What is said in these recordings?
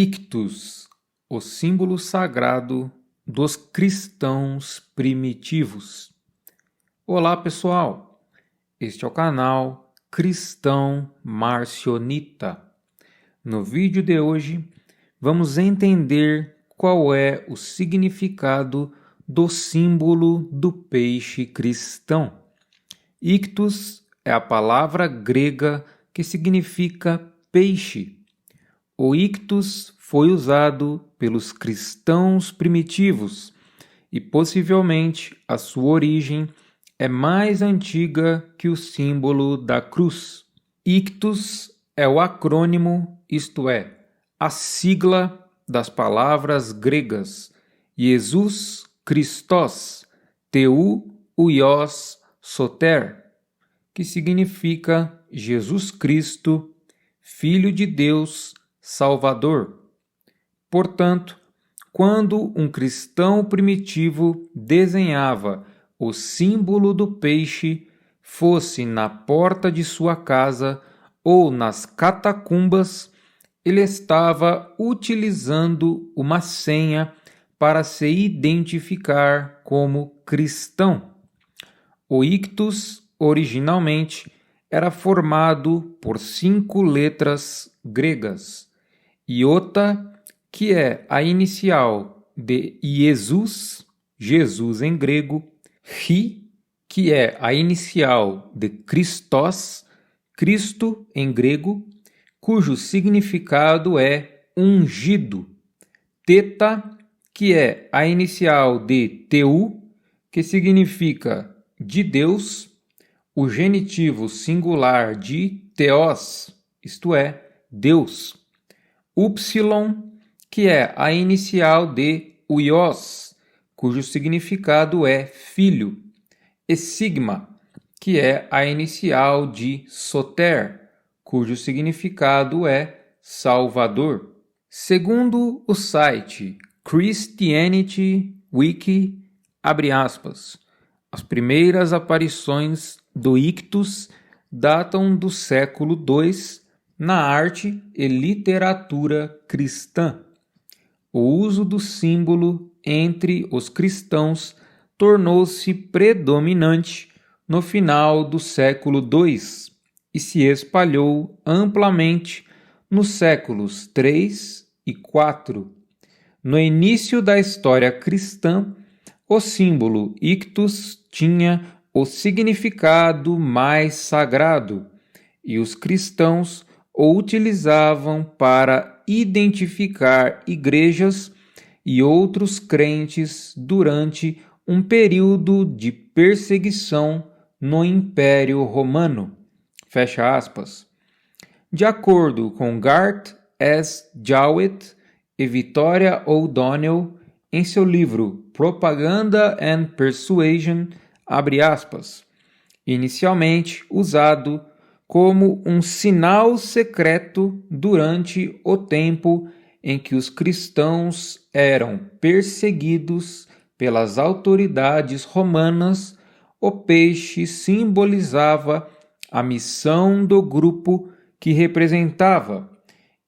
Ictus, o símbolo sagrado dos cristãos primitivos. Olá, pessoal! Este é o canal Cristão Marcionita. No vídeo de hoje, vamos entender qual é o significado do símbolo do peixe cristão. Ictus é a palavra grega que significa peixe. O ictus foi usado pelos cristãos primitivos e possivelmente a sua origem é mais antiga que o símbolo da cruz. Ictus é o acrônimo, isto é, a sigla das palavras gregas Jesus Christos, Teu Huios Soter, que significa Jesus Cristo, Filho de Deus, Salvador. Portanto, quando um cristão primitivo desenhava o símbolo do peixe, fosse na porta de sua casa ou nas catacumbas, ele estava utilizando uma senha para se identificar como cristão. O ictus, originalmente, era formado por 5 letras gregas. Iota, que é a inicial de Jesus, Jesus em grego, Chi, que é a inicial de Christos, Cristo em grego, cujo significado é ungido, Theta, que é a inicial de Teu, que significa de Deus, o genitivo singular de Theos, isto é, Deus. Upsilon, que é a inicial de Huios, cujo significado é filho, e Sigma, que é a inicial de Soter, cujo significado é Salvador. Segundo o site Christianity Wiki, abre aspas, as primeiras aparições do ictus datam do século II na arte e literatura cristã. O uso do símbolo entre os cristãos tornou-se predominante no final do século II e se espalhou amplamente nos séculos III e IV. No início da história cristã, o símbolo ictus tinha o significado mais sagrado e os cristãos o utilizavam para identificar igrejas e outros crentes durante um período de perseguição no Império Romano. Fecha aspas. De acordo com Garth S. Jowett e Victoria O'Donnell, em seu livro Propaganda and Persuasion, abre aspas, inicialmente usado como um sinal secreto durante o tempo em que os cristãos eram perseguidos pelas autoridades romanas, o peixe simbolizava a missão do grupo que representava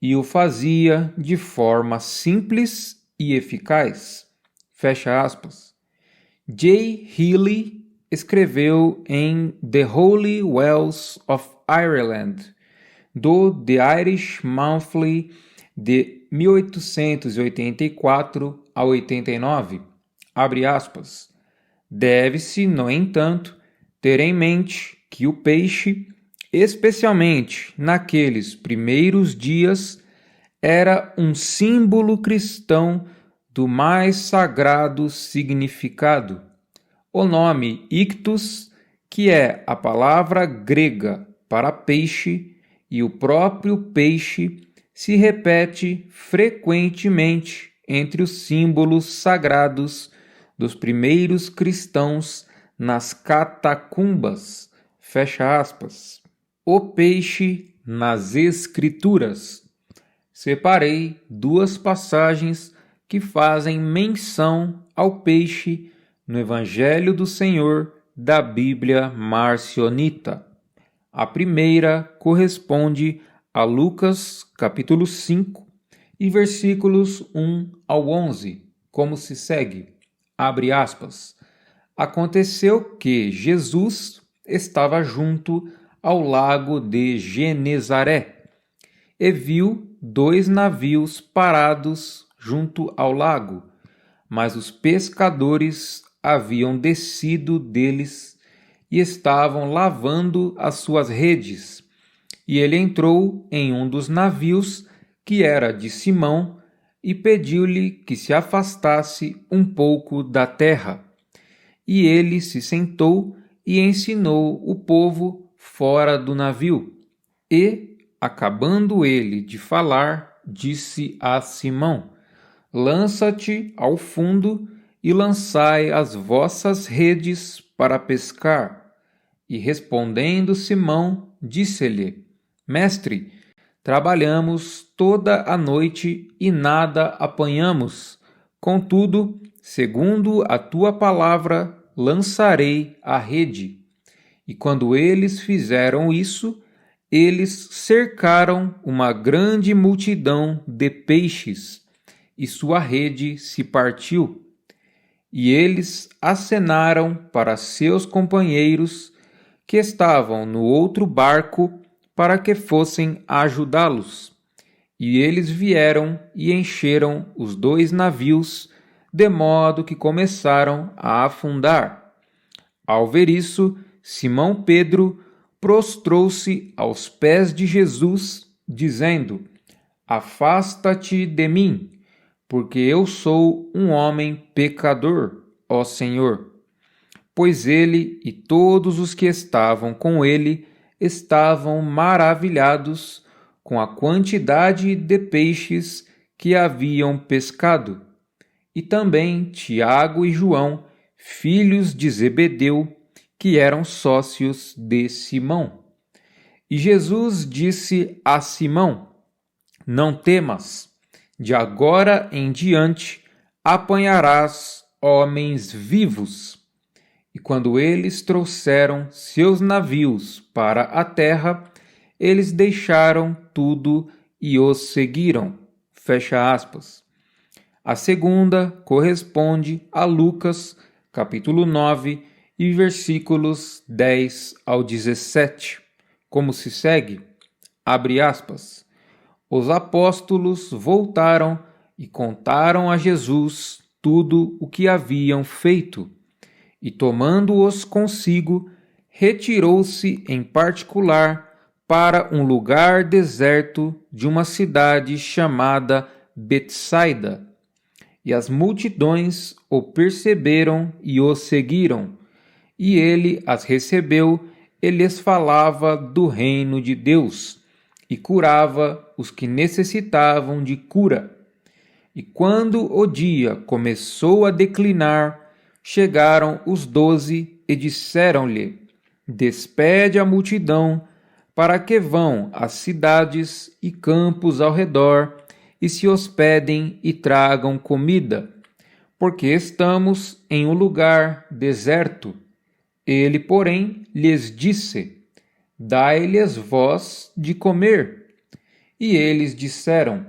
e o fazia de forma simples e eficaz. Fecha aspas. J. Healy escreveu em The Holy Wells of Ireland, do The Irish Monthly de 1884 a 89, abre aspas, deve-se, no entanto, ter em mente que o peixe, especialmente naqueles primeiros dias, era um símbolo cristão do mais sagrado significado. O nome ictus, que é a palavra grega para peixe, e o próprio peixe se repete frequentemente entre os símbolos sagrados dos primeiros cristãos nas catacumbas. Fecha aspas. O peixe nas Escrituras. Separei 2 passagens que fazem menção ao peixe no Evangelho do Senhor da Bíblia Marcionita. A primeira corresponde a Lucas, capítulo 5, E versículos 1 ao 11, como se segue, abre aspas. Aconteceu que Jesus estava junto ao lago de Genezaré e viu 2 navios parados junto ao lago, mas os pescadores haviam descido deles e estavam lavando as suas redes. E ele entrou em um dos navios, que era de Simão, e pediu-lhe que se afastasse um pouco da terra. E ele se sentou e ensinou o povo fora do navio. E, acabando ele de falar, disse a Simão: Lança-te ao fundo e lançai as vossas redes para pescar. E respondendo Simão, disse-lhe: Mestre, trabalhamos toda a noite e nada apanhamos. Contudo, segundo a tua palavra, lançarei a rede. E quando eles fizeram isso, eles cercaram uma grande multidão de peixes, e sua rede se partiu. E eles acenaram para seus companheiros que estavam no outro barco para que fossem ajudá-los. E eles vieram e encheram os 2 navios, de modo que começaram a afundar. Ao ver isso, Simão Pedro prostrou-se aos pés de Jesus, dizendo: Afasta-te de mim, porque eu sou um homem pecador, ó Senhor. Pois ele e todos os que estavam com ele estavam maravilhados com a quantidade de peixes que haviam pescado. E também Tiago e João, filhos de Zebedeu, que eram sócios de Simão. E Jesus disse a Simão: Não temas, de agora em diante apanharás homens vivos. E quando eles trouxeram seus navios para a terra, eles deixaram tudo e os seguiram. Fecha aspas. A segunda corresponde a Lucas, capítulo 9, e versículos 10 ao 17. Como se segue? Abre aspas. Os apóstolos voltaram e contaram a Jesus tudo o que haviam feito. E tomando-os consigo, retirou-se em particular para um lugar deserto de uma cidade chamada Betsaida. E as multidões o perceberam e o seguiram. E ele as recebeu e lhes falava do reino de Deus, e curava os que necessitavam de cura. E quando o dia começou a declinar, chegaram os 12 e disseram-lhe: Despede a multidão, para que vão às cidades e campos ao redor e se hospedem e tragam comida, porque estamos em um lugar deserto. Ele, porém, lhes disse: Dai-lhes vós de comer. E eles disseram: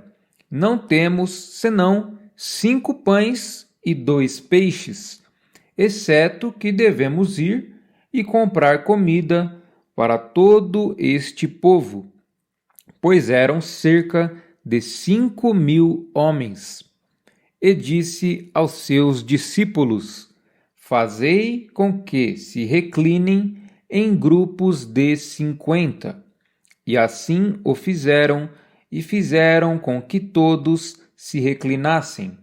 Não temos senão 5 pães e 2 peixes, exceto que devemos ir e comprar comida para todo este povo, pois eram cerca de 5.000 homens. E disse aos seus discípulos: Fazei com que se reclinem em grupos de 50. E assim o fizeram, e fizeram com que todos se reclinassem.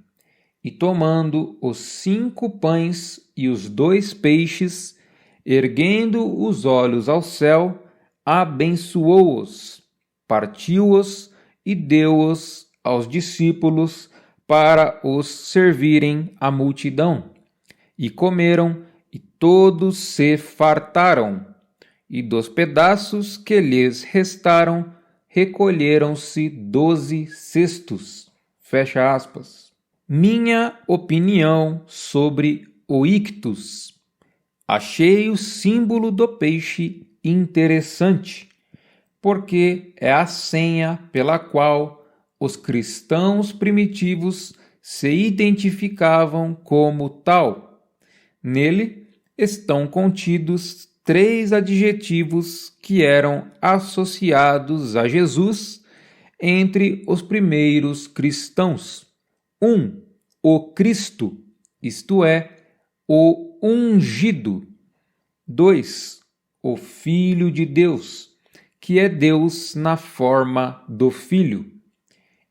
E tomando os 5 pães e os 2 peixes, erguendo os olhos ao céu, abençoou-os, partiu-os e deu-os aos discípulos para os servirem à multidão. E comeram, e todos se fartaram. E dos pedaços que lhes restaram, recolheram-se 12 cestos. Fecha aspas. Minha opinião sobre o ictus. Achei o símbolo do peixe interessante, porque é a senha pela qual os cristãos primitivos se identificavam como tal. Nele estão contidos 3 adjetivos que eram associados a Jesus entre os primeiros cristãos. 1. O Cristo, isto é, o ungido. 2. O Filho de Deus, que é Deus na forma do Filho.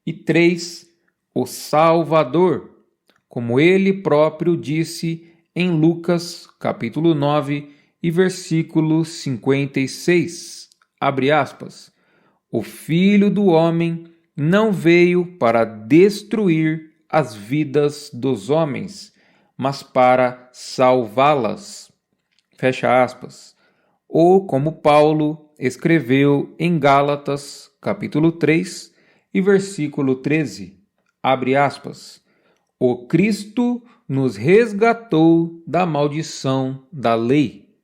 E 3. O Salvador, como ele próprio disse em Lucas, capítulo 9, e versículo 56, abre aspas, o Filho do Homem não veio para destruir as vidas dos homens, mas para salvá-las, fecha aspas. Ou como Paulo escreveu em Gálatas, capítulo 3, e versículo 13, abre aspas, o Cristo nos resgatou da maldição da lei,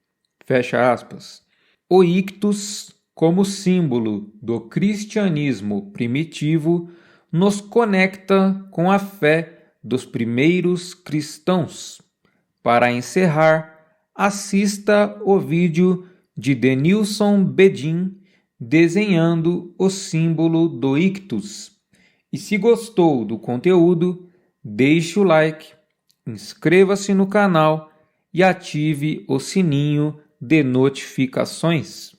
fecha aspas. O ictus, como símbolo do cristianismo primitivo, nos conecta com a fé dos primeiros cristãos. Para encerrar, assista o vídeo de Denilson Bedin desenhando o símbolo do ictus. E se gostou do conteúdo, deixe o like, inscreva-se no canal e ative o sininho de notificações.